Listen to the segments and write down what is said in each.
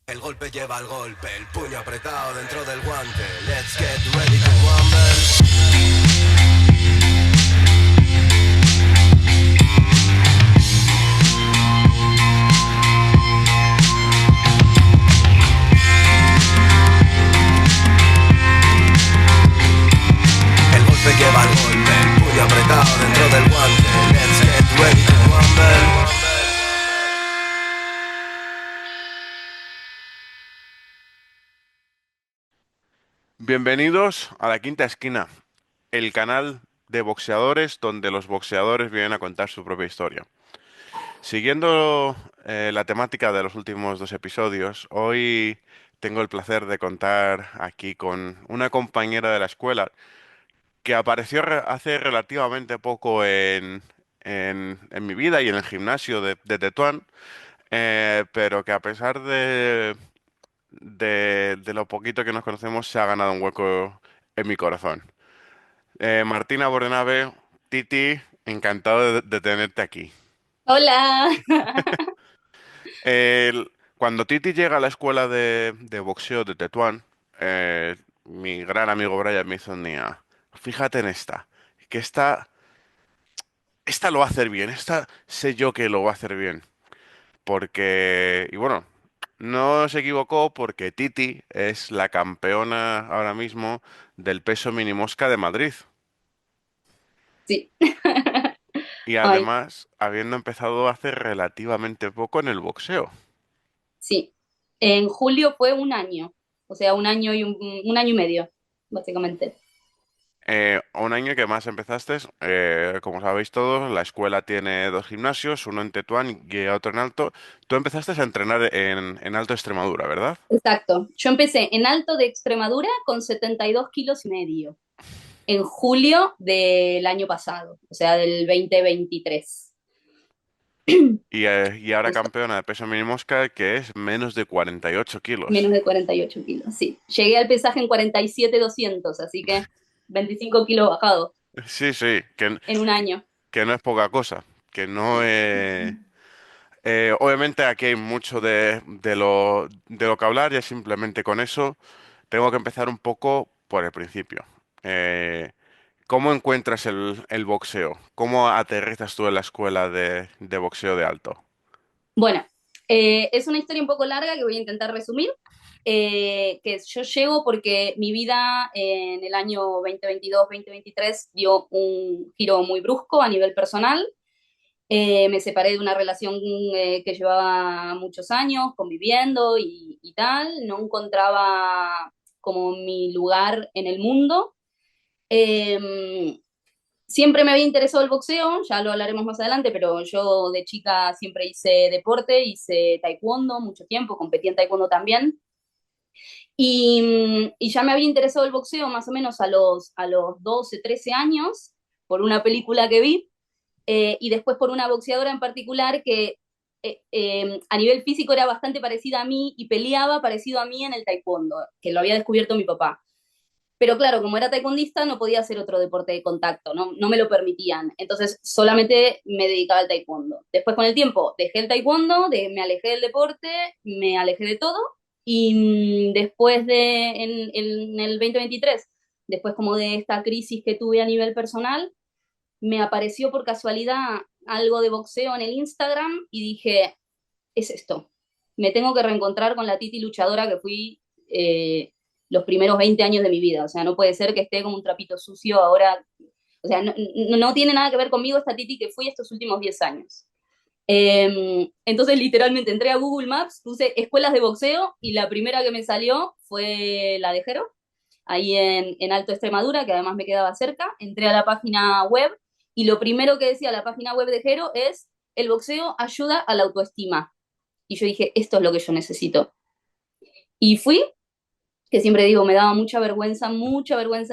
El golpe lleva al golpe, el puño apretado dentro del guante. Let's get ready to rumble. El golpe lleva al golpe, el puño apretado dentro del guante. Let's get ready to rumble. Bienvenidos a La Quinta Esquina, el canal de boxeadores donde los boxeadores vienen a contar su propia historia. Siguiendo la temática de los últimos dos episodios, hoy tengo el placer de contar aquí con una compañera de la escuela que apareció hace relativamente poco en mi vida y en el gimnasio de Tetuán, pero que a pesar de lo poquito que nos conocemos se ha ganado un hueco en mi corazón. Martina Bordenave, Titi, encantado de tenerte aquí. Hola. Cuando Titi llega a la escuela de boxeo de Tetuán, mi gran amigo Brian me hizo un día, fíjate en esta, que esta lo va a hacer bien, esta sé yo que lo va a hacer bien. Porque, y bueno, no se equivocó porque Titi es la campeona ahora mismo del peso mini mosca de Madrid. Sí. Y Ay, además, habiendo empezado hace relativamente poco en el boxeo. sí. En julio fue un año, o sea, un año y medio, básicamente. Un año que más empezaste, como sabéis todos, la escuela tiene dos gimnasios, uno en Tetuán y otro en Alto. Tú empezaste a entrenar en Alto Extremadura, ¿verdad? Exacto. Yo empecé en Alto de Extremadura con 72 kilos y medio, en julio del año pasado, o sea, del 2023. Y ahora Justo, campeona de peso mini mosca, que es menos de 48 kilos. menos de 48 kilos, sí. Llegué al pesaje en 47,200, así que 25 kilos bajados Sí, sí, en un año. que no es poca cosa. Que no obviamente aquí hay mucho de lo que hablar y simplemente con eso tengo que empezar un poco por el principio. Eh, ¿Cómo encuentras el boxeo? ¿Cómo aterrizas tú en la escuela de boxeo de Alto? Bueno, es una historia un poco larga que voy a intentar resumir. Yo llego porque mi vida en el año 2022-2023 dio un giro muy brusco a nivel personal. Me separé de una relación que llevaba muchos años conviviendo y tal. No encontraba como mi lugar en el mundo. Eh, Siempre me había interesado el boxeo, ya lo hablaremos más adelante, pero yo de chica siempre hice deporte, hice taekwondo mucho tiempo, competí en taekwondo también. Y ya me había interesado el boxeo más o menos a los 12, 13 años por una película que vi y después por una boxeadora en particular que a nivel físico era bastante parecida a mí y peleaba parecido a mí en el taekwondo, que lo había descubierto mi papá. Pero claro, como era taekwondista, no podía hacer otro deporte de contacto, no me lo permitían. Entonces, solamente me dedicaba al taekwondo. Después, con el tiempo, dejé el taekwondo, me alejé del deporte, me alejé de todo. Y después en el 2023, después como de esta crisis que tuve a nivel personal, me apareció por casualidad algo de boxeo en el Instagram y dije, es esto. Me tengo que reencontrar con la Titi luchadora que fui los primeros 20 años de mi vida. O sea, no puede ser que esté como un trapito sucio ahora. O sea, no tiene nada que ver conmigo esta Titi que fui estos últimos 10 años. Entonces, literalmente entré a Google Maps, puse escuelas de boxeo y la primera que me salió fue la de Jero, ahí en Alto Extremadura, que además me quedaba cerca. Entré a la página web y lo primero que decía la página web de Jero es: el boxeo ayuda a la autoestima. Y yo dije, esto es lo que yo necesito. Y fui, que siempre digo, me daba mucha vergüenza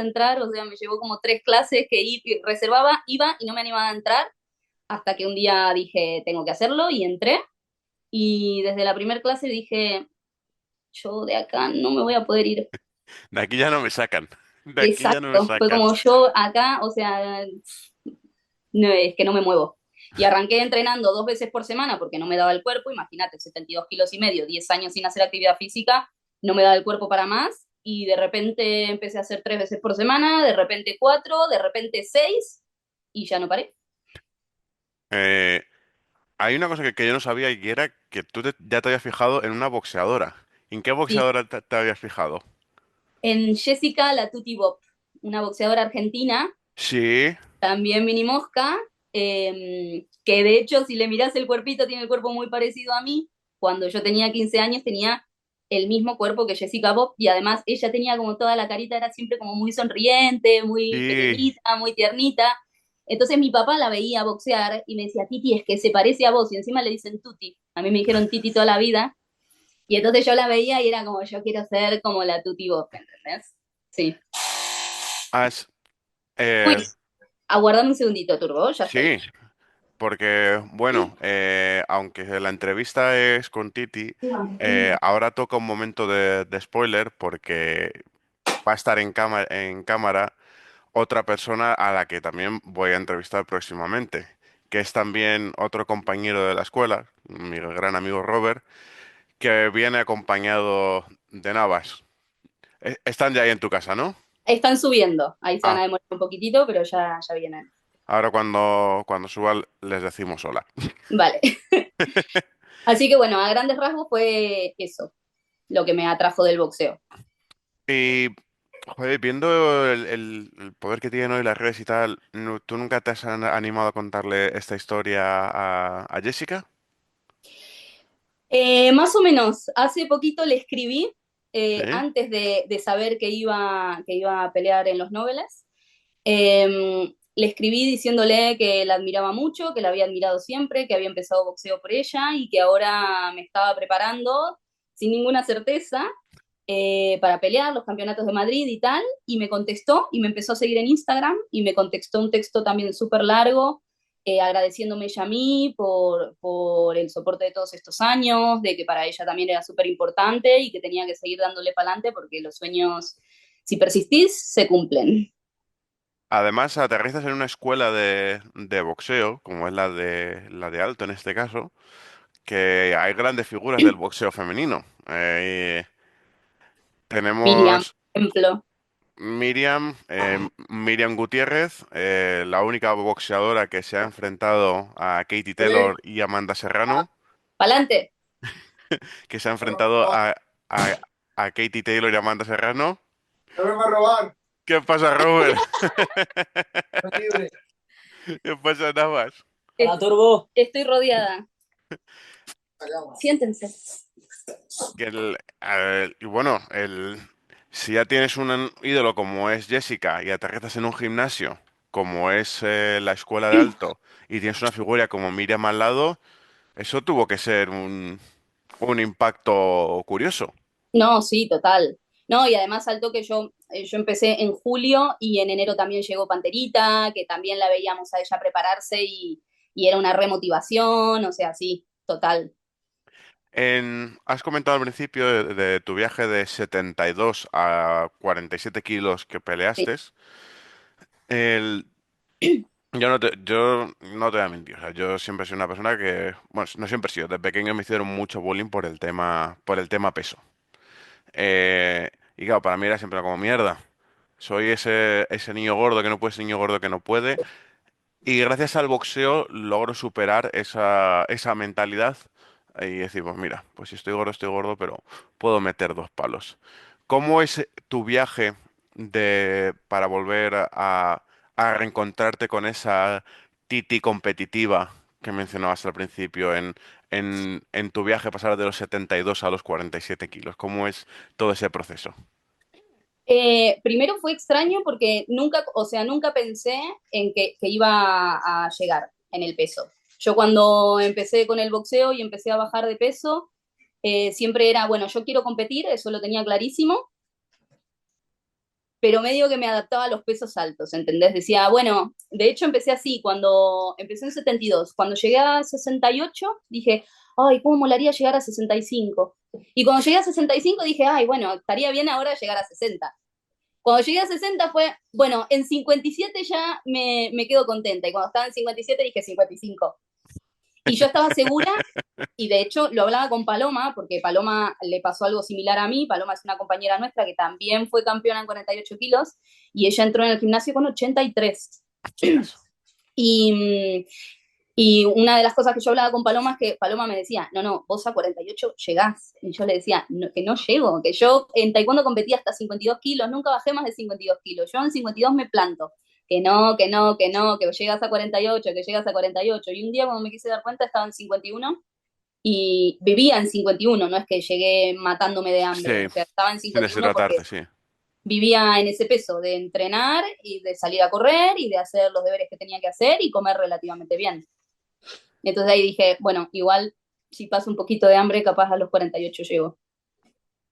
entrar, o sea, me llevó como 3 clases que reservaba, iba y no me animaba a entrar, hasta que un día dije, tengo que hacerlo, y entré, y desde la primera clase dije, yo de acá no me voy a poder ir. De aquí ya no me sacan. De aquí ya no me Exacto, fue sacan. como yo acá, o sea, no, es que no me muevo. Y arranqué entrenando 2 veces por semana porque no me daba el cuerpo, imagínate, 72 kilos y medio, 10 años sin hacer actividad física, no me daba el cuerpo para más, y de repente empecé a hacer 3 veces por semana, de repente 4, de repente 6, y ya no paré. Eh, Hay una cosa que yo no sabía y era que ya te habías fijado en una boxeadora. ¿En qué Sí. boxeadora te habías fijado? En Jessica la Tuti Bob, una boxeadora argentina, Sí, también mini mosca, que de hecho si le mirás el cuerpito tiene el cuerpo muy parecido a mí. Cuando yo tenía 15 años tenía el mismo cuerpo que Jessica Bob, y además ella tenía como toda la carita, era siempre como muy sonriente, muy sí. pequeñita, muy tiernita. Entonces mi papá la veía boxear y me decía, Titi, es que se parece a vos, y encima le dicen Tuti. A mí me dijeron Titi toda la vida, y entonces yo la veía y era como, yo quiero ser como la Tuti Bob, ¿entendés? Sí. Has, Uy, eh, aguardame un segundito, Turbo, ya estoy. sí, porque, bueno, aunque la entrevista es con Titi, ahora toca un momento de spoiler porque va a estar en cámara otra persona a la que también voy a entrevistar próximamente, que es también otro compañero de la escuela, mi gran amigo Robert, que viene acompañado de Navas. Están ya ahí en tu casa, ¿no? Están subiendo, ahí se van Ah, a demorar un poquitito, pero ya vienen. ahora cuando suba les decimos hola. Vale. Así que bueno, a grandes rasgos fue eso lo que me atrajo del boxeo. Y, joder, viendo el poder que tienen hoy las redes y tal, ¿tú nunca te has animado a contarle esta historia a Jessica? Más o menos, hace poquito le escribí, Sí. antes de saber que iba a pelear en los Nobles. Le escribí diciéndole que la admiraba mucho, que la había admirado siempre, que había empezado boxeo por ella y que ahora me estaba preparando sin ninguna certeza, para pelear los campeonatos de Madrid y tal, y me contestó y me empezó a seguir en Instagram y me contestó un texto también súper largo, agradeciéndome ella a mí por el soporte de todos estos años, de que para ella también era súper importante y que tenía que seguir dándole para adelante porque los sueños, si persistís, se cumplen. Además, aterrizas en una escuela de boxeo, como es la de Alto en este caso, que hay grandes figuras del boxeo femenino. Miriam, Tenemos por ejemplo. Miriam Gutiérrez, la única boxeadora que se ha enfrentado a Katie Taylor y Amanda Serrano, Pa'lante. que se ha enfrentado a, a Katie Taylor y Amanda Serrano. No vengo a robar, ¿Qué pasa, Robert? soy libre. ¿Qué pasa, Navas? Hola, Turbo. Estoy rodeada. Siéntense. Y bueno, si ya tienes un ídolo como es Jessica y aterrizas en un gimnasio como es la escuela de alto y tienes una figura como Miriam al lado, eso tuvo que ser un impacto curioso. No, sí, total. No, y además saltó que yo empecé en julio y en enero también llegó Panterita, que también la veíamos a ella prepararse y era una remotivación, o sea, sí, total. Has comentado al principio de tu viaje de 72 a 47 kilos que Sí. peleaste. El, yo no te voy a mentir, o sea, yo siempre he sido una persona que, bueno, no siempre he sido, de pequeño me hicieron mucho bullying por el tema peso. Y claro, para mí era siempre como mierda. Soy ese niño gordo que no puede, ese niño gordo que no puede. Y gracias al boxeo logro superar esa mentalidad y decir, pues mira, pues si estoy gordo, pero puedo meter dos palos. ¿Cómo es tu viaje para volver a reencontrarte con esa Titi competitiva que mencionabas al principio en tu viaje pasar de los 72 a los 47 kilos? ¿Cómo es todo ese proceso? Primero fue extraño porque nunca, o sea, nunca pensé en que iba a llegar en el peso. Yo cuando empecé con el boxeo y empecé a bajar de peso, siempre era, bueno, yo quiero competir, eso lo tenía clarísimo, pero medio que me adaptaba a los pesos altos, ¿entendés? Decía, bueno, de hecho empecé así, cuando empecé en 72, cuando llegué a 68, dije, ay, ¿cómo molaría llegar a 65? Y cuando llegué a 65 dije, ay, bueno, estaría bien ahora llegar a 60. Cuando llegué a 60 fue, bueno, en 57 ya me quedo contenta. Y cuando estaba en 57 dije 55. Y yo estaba segura, y de hecho lo hablaba con Paloma, porque Paloma le pasó algo similar a mí. Paloma es una compañera nuestra que también fue campeona en 48 kilos, y ella entró en el gimnasio con 83. Hostias. Y, y una de las cosas que yo hablaba con Paloma es que Paloma me decía, no, no, vos a 48 llegás. Y yo le decía, no, que no llego, que yo en taekwondo competía hasta 52 kilos, nunca bajé más de 52 kilos. Yo en 52 me planto. Que no, que no, que no, que llegas a 48, que llegas a 48. Y un día cuando me quise dar cuenta estaba en 51 y vivía en 51, no es que llegué matándome de hambre, Sí, o sea, estaba en sin 51 porque deshidratarte, sí. vivía en ese peso de entrenar y de salir a correr y de hacer los deberes que tenía que hacer y comer relativamente bien. Entonces ahí dije, bueno, igual si paso un poquito de hambre, capaz a los 48 llego.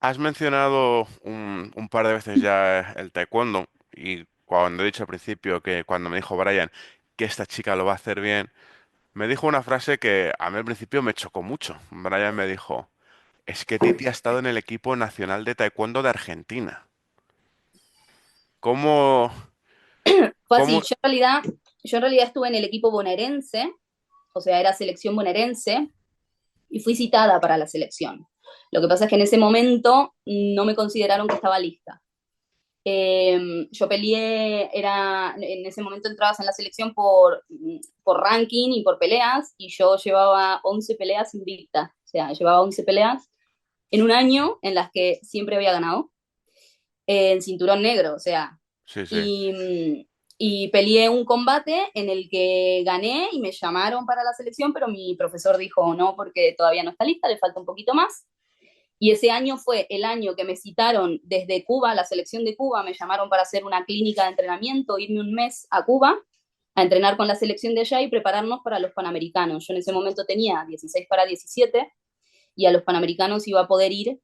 Has mencionado un par de veces ya el taekwondo y cuando he dicho al principio que cuando me dijo Brian que esta chica lo va a hacer bien, me dijo una frase que a mí al principio me chocó mucho. Brian me dijo, es que Titi ha estado en el equipo nacional de taekwondo de Argentina. ¿Cómo, Fue así, cómo? yo en realidad estuve en el equipo bonaerense, o sea, era selección bonaerense, y fui citada para la selección. Lo que pasa es que en ese momento no me consideraron que estaba lista. Yo peleé, en ese momento entrabas en la selección por ranking y por peleas, y yo llevaba 11 peleas invictas, o sea, llevaba 11 peleas en un año en las que siempre había ganado, en cinturón negro, o sea, Sí, sí. y peleé un combate en el que gané y me llamaron para la selección, pero mi profesor dijo no, porque todavía no está lista, le falta un poquito más. Y ese año fue el año que me citaron desde Cuba, la selección de Cuba, me llamaron para hacer una clínica de entrenamiento, irme un mes a Cuba a entrenar con la selección de allá y prepararnos para los Panamericanos. Yo en ese momento tenía 16 para 17 y a los Panamericanos iba a poder ir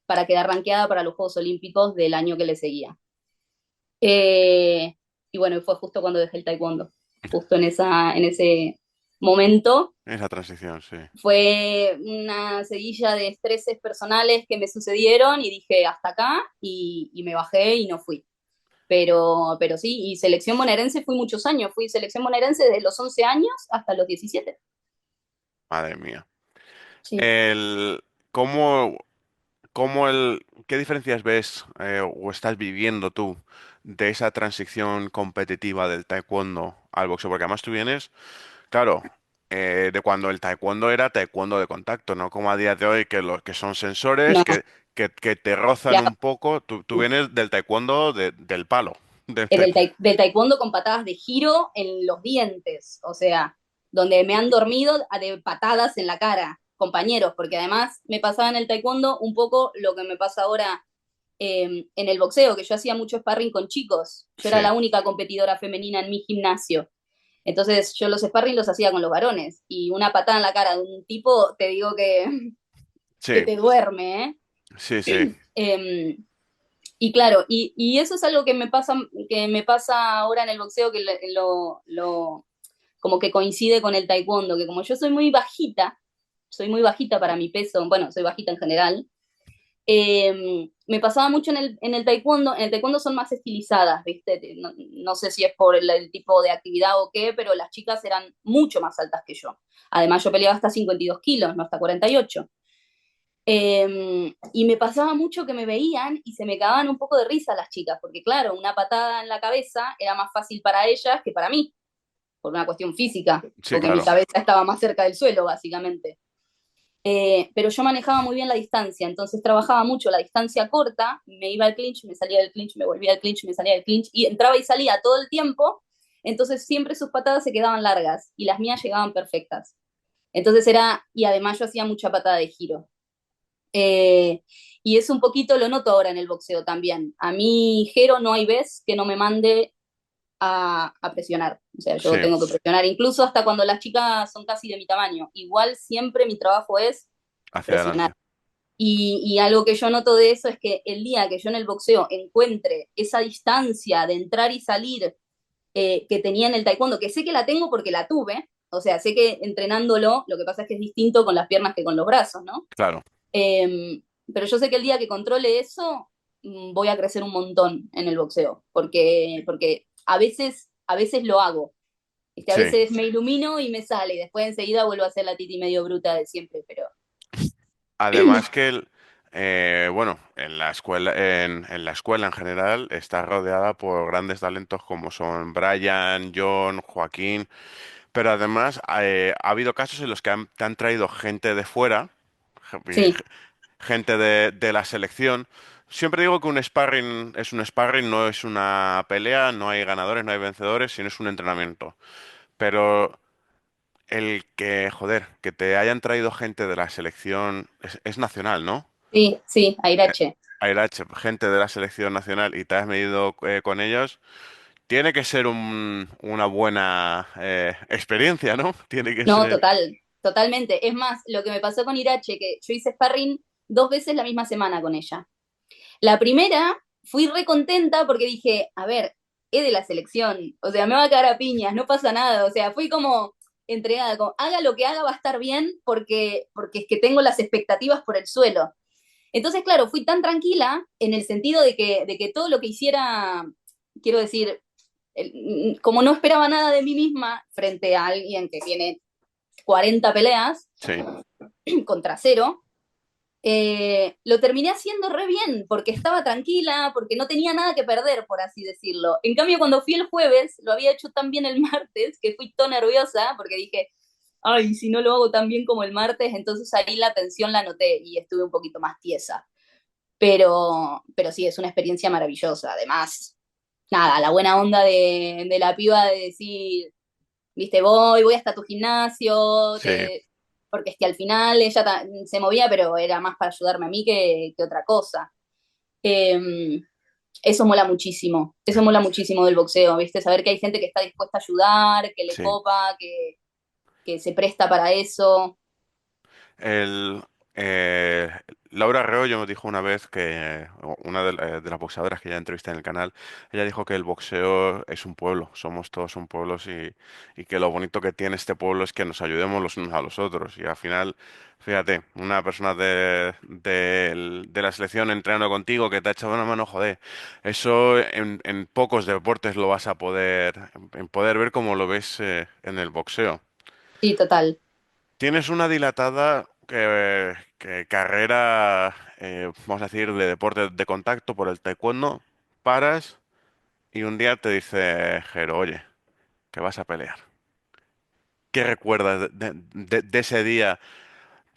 para quedar rankeada para los Juegos Olímpicos del año que le seguía. Eh, y bueno, fue justo cuando dejé el taekwondo, justo en ese momento. Esa transición, sí. Fue una seguilla de estreses personales que me sucedieron y dije hasta acá y me bajé y no fui. Pero sí, y selección bonaerense fui muchos años, fui selección bonaerense desde los 11 años hasta los 17. Madre mía. Sí. El, ¿cómo, qué diferencias ves o estás viviendo tú de esa transición competitiva del taekwondo al boxeo? Porque además tú vienes, claro, de cuando el taekwondo era taekwondo de contacto, no como a día de hoy que son sensores No, que te rozan claro, un poco. Tú vienes del taekwondo del palo. Del del taekwondo con patadas de giro en los dientes, o sea, donde me han dormido de patadas en la cara, compañeros, porque además me pasaba en el taekwondo un poco lo que me pasa ahora en el boxeo, que yo hacía mucho sparring con chicos. Yo era Sí, la única competidora femenina en mi gimnasio. Entonces yo los sparring los hacía con los varones. Y una patada en la cara de un tipo, te digo que sí, te duerme, ¿eh? sí, sí, Eh, y claro, y eso es algo que me pasa ahora en el boxeo, que como que coincide con el taekwondo, que como yo soy muy bajita para mi peso, bueno, soy bajita en general, me pasaba mucho en el taekwondo son más estilizadas, ¿viste? No, no sé si es por el tipo de actividad o qué, pero las chicas eran mucho más altas que yo. Además, yo peleaba hasta 52 kilos, no hasta 48. Y me pasaba mucho que me veían y se me cagaban un poco de risa las chicas, porque claro, una patada en la cabeza era más fácil para ellas que para mí, por una cuestión física, sí, porque mi claro. cabeza estaba más cerca del suelo, básicamente. Pero yo manejaba muy bien la distancia, entonces trabajaba mucho la distancia corta, me iba al clinch, me salía del clinch, me volvía al clinch, me salía del clinch, y entraba y salía todo el tiempo, entonces siempre sus patadas se quedaban largas y las mías llegaban perfectas. Entonces y además yo hacía mucha patada de giro. Eh, y es un poquito, lo noto ahora en el boxeo también. A mí, Jero, no hay vez que no me mande a presionar. O sea, yo Sí, tengo que presionar, incluso hasta cuando las chicas son casi de mi tamaño. Igual siempre mi trabajo es hacia presionar. adelante. Y algo que yo noto de eso es que el día que yo en el boxeo encuentre esa distancia de entrar y salir que tenía en el taekwondo, que sé que la tengo porque la tuve, o sea, sé que entrenándolo, lo que pasa es que es distinto con las piernas que con los brazos, ¿no? Claro, Eh, pero yo sé que el día que controle eso, voy a crecer un montón en el boxeo, porque a veces lo hago. Este, a Sí. veces me ilumino y me sale, y después enseguida vuelvo a ser la Titi medio bruta de siempre, pero Además que bueno, en la escuela en general está rodeada por grandes talentos como son Brian, John, Joaquín, pero además ha habido casos en los que te han traído gente de fuera, sí, gente de la selección. Siempre digo que un sparring es un sparring, no es una pelea, no hay ganadores, no hay vencedores, sino es un entrenamiento. Pero el que, joder, que te hayan traído gente de la selección es nacional, ¿no? sí, sí, Airache. Airache, gente de la selección nacional y te has medido con ellos, tiene que ser una buena experiencia, ¿no? Tiene que No, ser... total, totalmente. Es más, lo que me pasó con Irache, que yo hice sparring 2 veces la misma semana con ella. La primera fui re contenta porque dije, a ver, es de la selección, o sea, me va a caer a piñas, no pasa nada, o sea, fui como entregada, como haga lo que haga va a estar bien porque es que tengo las expectativas por el suelo. Entonces, claro, fui tan tranquila en el sentido de que todo lo que hiciera, quiero decir, como no esperaba nada de mí misma frente a alguien que tiene 40 peleas Sí, contra cero, lo terminé haciendo re bien, porque estaba tranquila, porque no tenía nada que perder, por así decirlo. En cambio, cuando fui el jueves, lo había hecho tan bien el martes, que fui tan nerviosa, porque dije, ay, si no lo hago tan bien como el martes, entonces ahí la tensión la noté y estuve un poquito más tiesa. Pero sí, es una experiencia maravillosa. Además, nada, la buena onda de la piba de decir, viste, voy hasta tu gimnasio, sí. porque es que al final ella se movía, pero era más para ayudarme a mí que otra cosa. Eh, eso mola muchísimo del boxeo, viste, saber que hay gente que está dispuesta a ayudar, que le Sí. copa, que se presta para eso. El, eh, Laura Reollo me dijo una vez que, una de las boxeadoras que ya entrevisté en el canal, ella dijo que el boxeo es un pueblo, somos todos un pueblo y que lo bonito que tiene este pueblo es que nos ayudemos los unos a los otros. Y al final, fíjate, una persona de la selección entrenando contigo que te ha echado una mano, joder, eso en pocos deportes lo vas a en poder ver como lo ves en el boxeo. Sí, total. Tienes una dilatada carrera, vamos a decir, de deporte de contacto por el taekwondo, paras y un día te dice Jero, oye, que vas a pelear. ¿Qué recuerdas de ese día,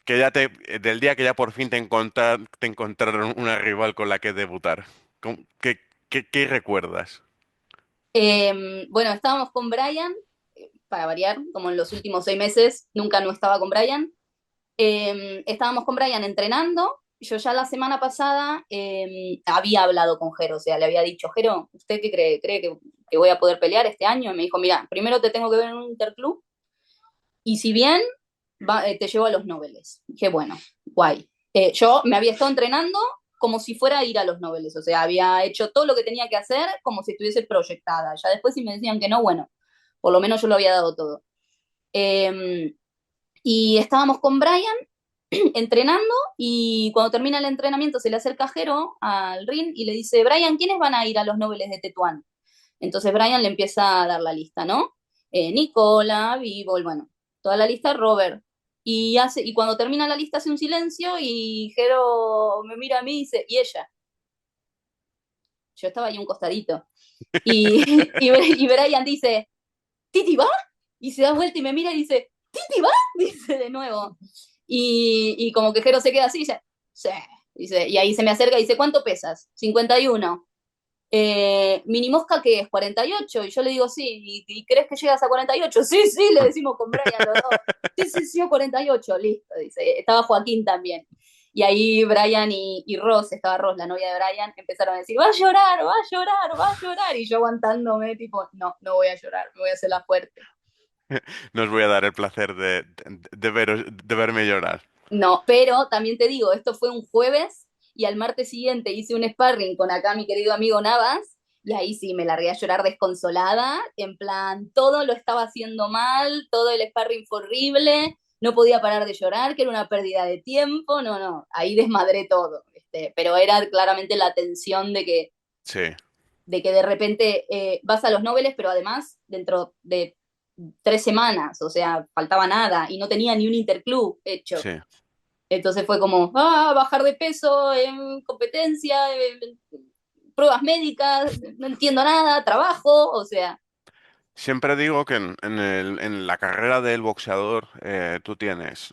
del día que ya por fin te encontraron una rival con la que debutar? ¿Qué recuerdas? Bueno, estábamos con Brian, para variar, como en los últimos 6 meses, nunca no estaba con Brian. Estábamos con Brian entrenando. Yo ya la semana pasada había hablado con Jero, o sea, le había dicho, Jero, ¿usted qué cree? ¿Cree que voy a poder pelear este año? Y me dijo, mira, primero te tengo que ver en un interclub y si bien, te llevo a los Nobeles. Dije, bueno, guay. Yo me había estado entrenando como si fuera a ir a los Nobeles, o sea, había hecho todo lo que tenía que hacer como si estuviese proyectada. Ya después si me decían que no, bueno, por lo menos yo lo había dado todo. Eh, y estábamos con Brian entrenando y cuando termina el entrenamiento se le acerca Jero al ring y le dice, Brian, ¿quiénes van a ir a los Nobeles de Tetuán? Entonces Brian le empieza a dar la lista, ¿no? Nicola, Vivo, bueno, toda la lista, Robert. Y cuando termina la lista hace un silencio y Jero me mira a mí y dice, ¿y ella? Yo estaba ahí un costadito. Y, y Brian dice, ¿Titi va? Y se da vuelta y me mira y dice, ¿Titi va? Dice de nuevo. Y como que Jero se queda así y dice, sí. Dice, y ahí se me acerca y dice, ¿cuánto pesas? 51. Mini mosca que es 48. Y yo le digo, sí, ¿y crees que llegas a 48? Sí, sí, le decimos con Brian los dos. Sí, sí, sí, 48, listo. Dice, estaba Joaquín también. Y ahí Brian y Ross, estaba Ross, la novia de Brian, empezaron a decir, va a llorar, va a llorar, va a llorar. Y yo aguantándome, tipo, no, no voy a llorar, me voy a hacer la fuerte. No os voy a dar el placer de verme llorar. No, pero también te digo, esto fue un jueves y al martes siguiente hice un sparring con acá mi querido amigo Navas y ahí sí me largué a llorar desconsolada, en plan, todo lo estaba haciendo mal, todo el sparring fue horrible, no podía parar de llorar, que era una pérdida de tiempo, no, no, ahí desmadré todo, pero era claramente la tensión Sí, de que de repente vas a los Nobeles, pero además dentro de 3 semanas, o sea, faltaba nada y no tenía ni un interclub hecho. Sí. Entonces fue como, bajar de peso en competencia, pruebas médicas, no entiendo nada, trabajo, o sea, Siempre digo que en la carrera del boxeador tú tienes,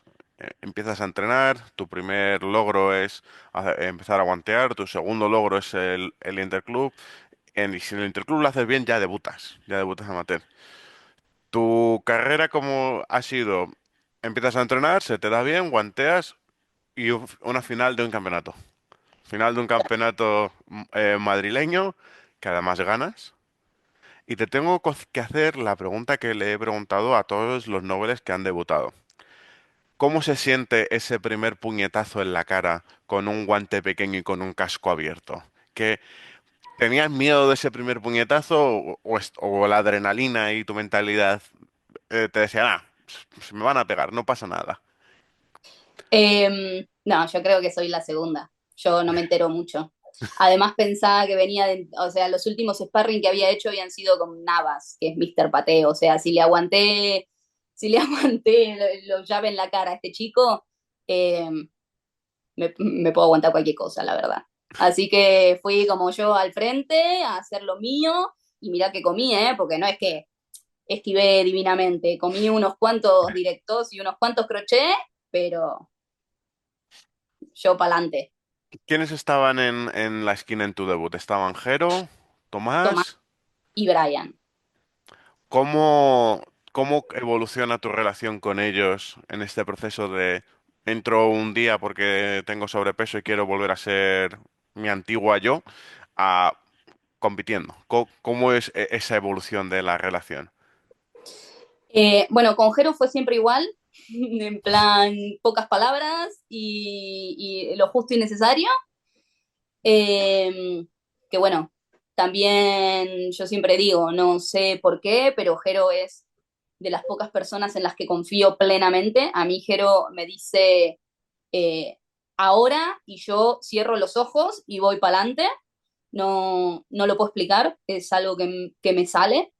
empiezas a entrenar, tu primer logro es empezar a guantear, tu segundo logro es el interclub, y si en el interclub lo haces bien ya debutas amateur. Tu carrera como ha sido, empiezas a entrenar, se te da bien, guanteas y una final de un campeonato. Final de un campeonato madrileño que además ganas. Y te tengo que hacer la pregunta que le he preguntado a todos los nobles que han debutado. ¿Cómo se siente ese primer puñetazo en la cara con un guante pequeño y con un casco abierto? ¿Que tenías miedo de ese primer puñetazo o la adrenalina y tu mentalidad te decían, se me van a pegar, no pasa nada? no, yo creo que soy la segunda, yo no me entero mucho. Además pensaba que venía de, o sea, los últimos sparring que había hecho habían sido con Navas, que es Mr. Pateo, o sea, si le aguanté lo llave en la cara a este chico, eh, me puedo aguantar cualquier cosa, la verdad. Así que fui como yo al frente a hacer lo mío y mirá que comí, porque no es que esquivé divinamente, comí unos cuantos directos y unos cuantos crochet, pero yo pa'lante. ¿Quiénes estaban en la esquina en tu debut? ¿Estaban Jero, Tomás Tomás? y Brian. ¿Cómo, cómo evoluciona tu relación con ellos en este proceso de entro un día porque tengo sobrepeso y quiero volver a ser mi antigua yo, a compitiendo? ¿Cómo es esa evolución de la relación? Bueno, con Jero fue siempre igual, en plan pocas palabras y lo justo y necesario. Que bueno, también yo siempre digo, no sé por qué, pero Jero es de las pocas personas en las que confío plenamente. A mí Jero me dice eh, ahora y yo cierro los ojos y voy para adelante. No, no lo puedo explicar, es algo que me sale.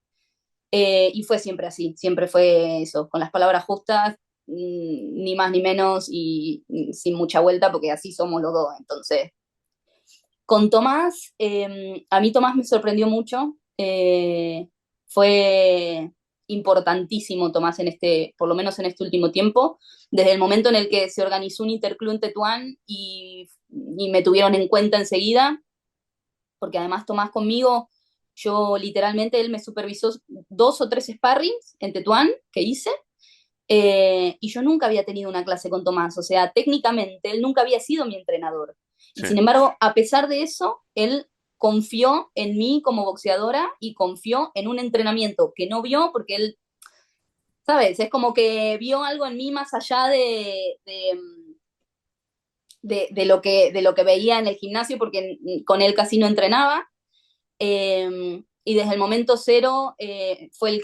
Y fue siempre así, siempre fue eso, con las palabras justas, ni más ni menos y sin mucha vuelta, porque así somos los dos. Entonces, con Tomás, a mí Tomás me sorprendió mucho. Fue importantísimo Tomás en este, por lo menos en este último tiempo, desde el momento en el que se organizó un interclub en Tetuán y me tuvieron en cuenta enseguida, porque además Tomás conmigo, yo literalmente, él me supervisó 2 o 3 sparrings en Tetuán que hice, y yo nunca había tenido una clase con Tomás, o sea, técnicamente él nunca había sido mi entrenador. Y Sí, sin embargo, a pesar de eso, él confió en mí como boxeadora y confió en un entrenamiento que no vio porque él, ¿sabes? Es como que vio algo en mí más allá de lo que veía en el gimnasio porque con él casi no entrenaba. Y desde el momento cero fue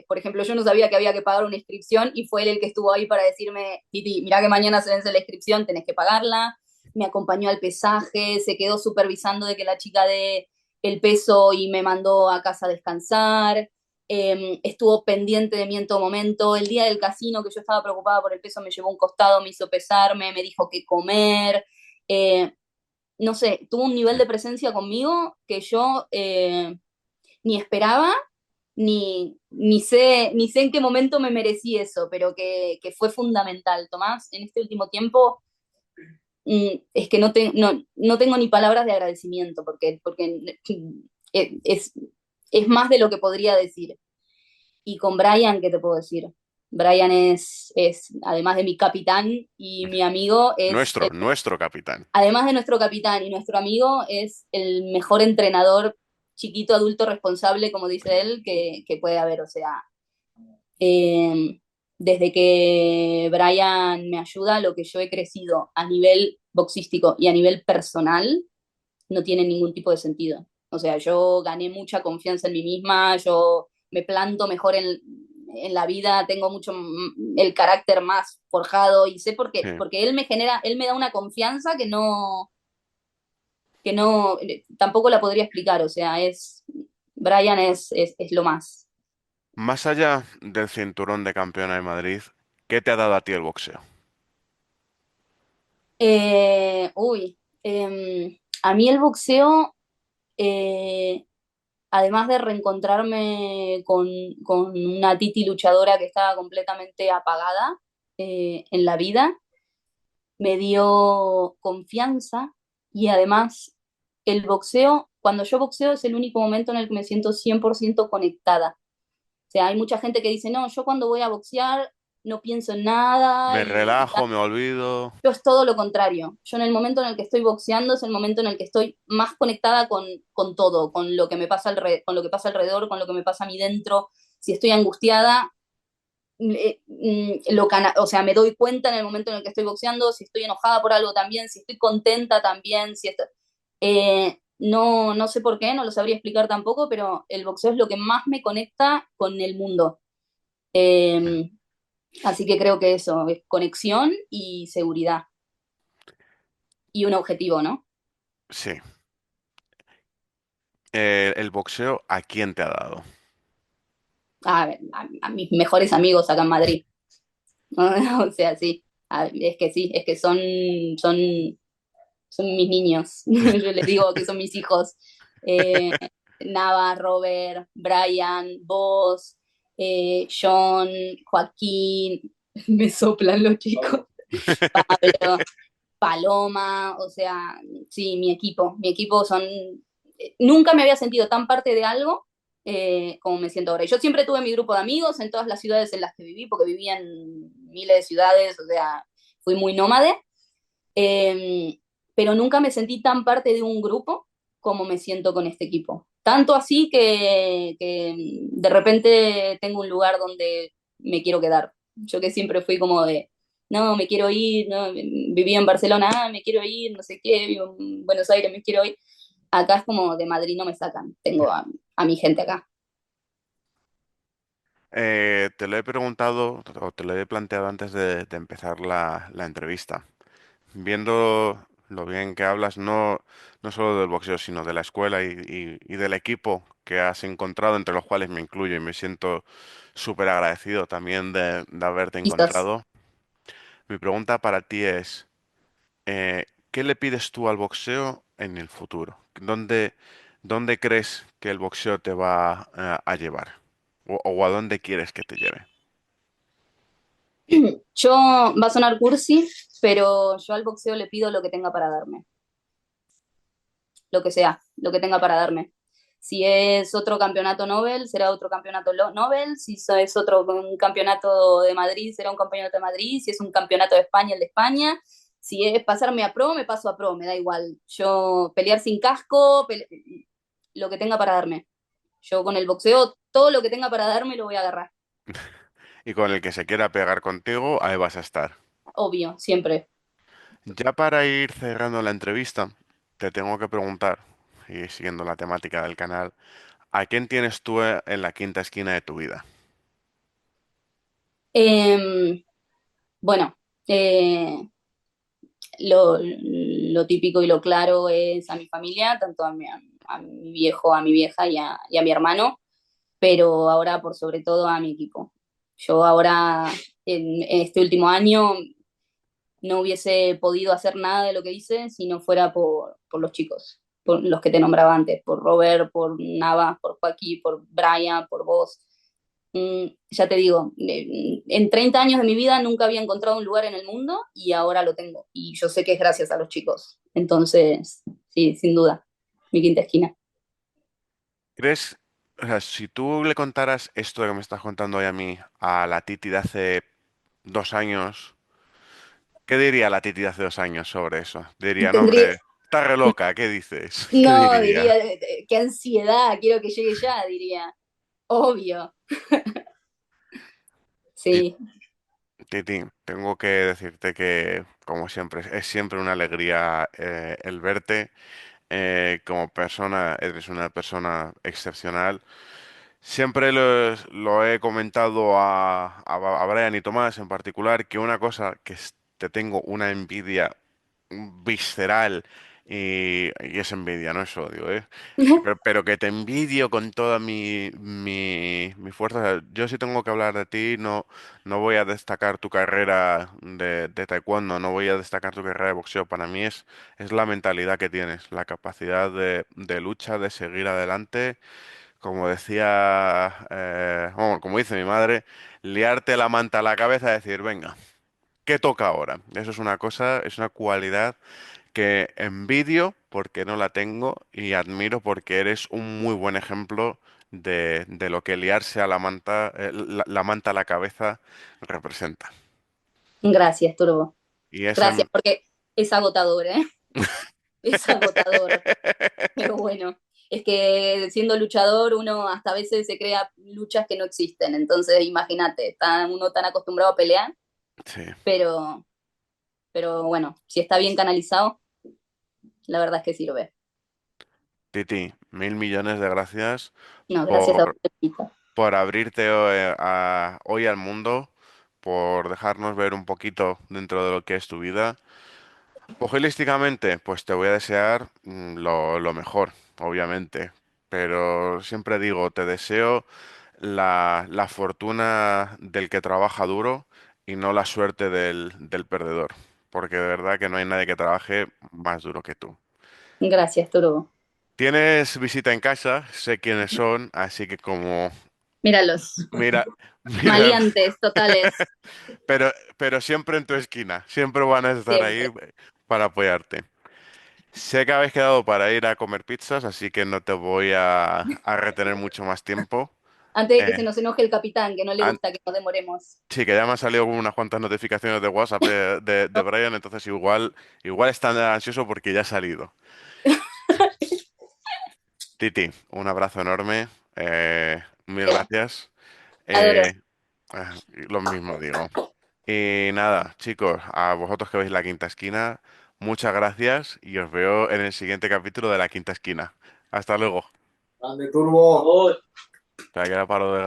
por ejemplo, yo no sabía que había que pagar una inscripción y fue él el que estuvo ahí para decirme, Titi, mirá que mañana se vence la inscripción, tenés que pagarla. Me acompañó al pesaje, se quedó supervisando de que la chica dé el peso y me mandó a casa a descansar. Estuvo pendiente de mí en todo momento. El día del casino, que yo estaba preocupada por el peso, me llevó a un costado, me hizo pesarme, me dijo qué comer. Eh, no sé, tuvo un nivel de presencia conmigo que yo ni esperaba, ni sé en qué momento me merecí eso, pero que fue fundamental. Tomás, en este último tiempo, es que no tengo ni palabras de agradecimiento, porque es más de lo que podría decir. Y con Brian, ¿qué te puedo decir? Brian además de mi capitán y mi amigo, nuestro capitán. además de nuestro capitán y nuestro amigo, es el mejor entrenador chiquito, adulto, responsable, como dice él, que puede haber. O sea, eh, desde que Brian me ayuda, lo que yo he crecido a nivel boxístico y a nivel personal no tiene ningún tipo de sentido. O sea, yo gané mucha confianza en mí misma, yo me planto mejor en la vida, tengo mucho el carácter más forjado y sé por Sí. qué, porque él me da una confianza que no, tampoco la podría explicar, o sea, Brian es lo más. Más allá del cinturón de campeona de Madrid, ¿qué te ha dado a ti el boxeo? A mí el boxeo, eh, además de reencontrarme con una Titi luchadora que estaba completamente apagada en la vida, me dio confianza y además el boxeo, cuando yo boxeo es el único momento en el que me siento 100% conectada. O sea, hay mucha gente que dice, no, yo cuando voy a boxear no pienso en nada Me y relajo, me olvido. yo es todo lo contrario. Yo en el momento en el que estoy boxeando es el momento en el que estoy más conectada con todo, con lo que me pasa con lo que pasa alrededor, con lo que me pasa a mí dentro. Si estoy angustiada, o sea, me doy cuenta en el momento en el que estoy boxeando, si estoy enojada por algo también, si estoy contenta también, no, no sé por qué, no lo sabría explicar tampoco, pero el boxeo es lo que más me conecta con el mundo. Eh, Así que creo que eso es conexión y seguridad y un objetivo, ¿no? Sí. El boxeo, ¿a quién te ha dado? A mis mejores amigos acá en Madrid. O sea, sí, es que sí, es que son, son mis niños. Yo les digo que son mis hijos. Eh, Nava, Robert, Brian, vos, John, Joaquín, me soplan los chicos, Pablo, Paloma, o sea, sí, mi equipo son, nunca me había sentido tan parte de algo como me siento ahora. Y yo siempre tuve mi grupo de amigos en todas las ciudades en las que viví, porque vivía en miles de ciudades, o sea, fui muy nómade, eh, pero nunca me sentí tan parte de un grupo como me siento con este equipo. Tanto así que de repente tengo un lugar donde me quiero quedar. Yo que siempre fui como de, no, me quiero ir, no, vivía en Barcelona, me quiero ir, no sé qué, vivo en Buenos Aires, me quiero ir. Acá es como de Madrid no me sacan, tengo a mi gente acá. Te lo he preguntado o te lo he planteado antes de empezar la entrevista. Viendo lo bien que hablas, no solo del boxeo, sino de la escuela y del equipo que has encontrado, entre los cuales me incluyo y me siento súper agradecido también de haberte Quizás. encontrado. Mi pregunta para ti es, ¿qué le pides tú al boxeo en el futuro? ¿Dónde crees que el boxeo te va a llevar? O a dónde quieres que te lleve? Yo, va a sonar cursi, pero yo al boxeo le pido lo que tenga para darme, lo que sea, lo que tenga para darme. Si es otro campeonato Nobel, será otro campeonato Nobel. Si es otro un campeonato de Madrid, será un campeonato de Madrid. Si es un campeonato de España, el de España. Si es pasarme a pro, me paso a pro, me da igual. Yo pelear sin casco, lo que tenga para darme. Yo con el boxeo, todo lo que tenga para darme lo voy a agarrar. Y con el que se quiera pegar contigo, ahí vas a estar. Obvio, siempre. Ya para ir cerrando la entrevista, te tengo que preguntar, y siguiendo la temática del canal, ¿a quién tienes tú en la quinta esquina de tu vida? Eh, bueno, eh, lo típico y lo claro es a mi familia, tanto a mi viejo, a mi vieja y a mi hermano, pero ahora por sobre todo a mi equipo. Yo ahora, en este último año, no hubiese podido hacer nada de lo que hice si no fuera por los chicos, por los que te nombraba antes, por Robert, por Nava, por Joaquín, por Brian, por vos. Ya te digo, en 30 años de mi vida nunca había encontrado un lugar en el mundo y ahora lo tengo. Y yo sé que es gracias a los chicos. Entonces, sí, sin duda, mi quinta esquina. ¿Crees, o sea, si tú le contaras esto que me estás contando hoy a mí, a la Titi de hace 2 años, ¿qué diría la Titi de hace 2 años sobre eso? Diría, no, Tendría, hombre, estás re loca, ¿qué dices? ¿Qué no, diría, diría? qué ansiedad, quiero que llegue ya, diría. Obvio, Ti- sí. Titi, tengo que decirte que, como siempre, es siempre una alegría el verte. Como persona, eres una persona excepcional. Siempre lo he comentado a Brian y Tomás en particular, que una cosa te tengo una envidia visceral Y es envidia, no es odio, ¿eh? Pero que te envidio con toda mi fuerza. O sea, yo si tengo que hablar de ti, no voy a destacar tu carrera de taekwondo, no voy a destacar tu carrera de boxeo. Para mí es la mentalidad que tienes, la capacidad de lucha, de seguir adelante. Como decía, bueno, como dice mi madre, liarte la manta a la cabeza y decir, venga, ¿qué toca ahora? Eso es una cosa, es una cualidad que envidio porque no la tengo y admiro porque eres un muy buen ejemplo de lo que liarse a la manta, la manta a la cabeza representa. Gracias, Turbo. Y esa... Gracias, porque es agotador, ¿eh? Es agotador. Pero bueno, es que siendo luchador uno hasta a veces se crea luchas que no existen. Entonces, imagínate, está uno tan acostumbrado a pelear, Sí. pero, pero bueno, si está bien canalizado, la verdad es que sirve. Titi, mil millones de gracias No, gracias a por, usted, Pita. por abrirte hoy al mundo, por dejarnos ver un poquito dentro de lo que es tu vida. Pugilísticamente, pues te voy a desear lo mejor, obviamente. Pero siempre digo, te deseo la fortuna del que trabaja duro y no la suerte del perdedor. Porque de verdad que no hay nadie que trabaje más duro que tú. Gracias, Turbo. Tienes visita en casa, sé quiénes son, así que como... Míralos, Mira, mira, maleantes totales, pero siempre en tu esquina, siempre van a estar ahí siempre. para apoyarte. Sé que habéis quedado para ir a comer pizzas, así que no te voy a retener mucho más tiempo. Antes de que se Eh, nos enoje el capitán, que no le an- gusta que nos demoremos. sí, que ya me han salido unas cuantas notificaciones de WhatsApp de Brian, entonces igual está ansioso porque ya ha salido. Titi, un abrazo enorme, mil gracias. Adoro. Eh, lo mismo digo. Y nada, chicos, a vosotros que veis la quinta esquina, muchas gracias y os veo en el siguiente capítulo de la quinta esquina. Hasta luego. Grande Turbo. O sea, que era paro de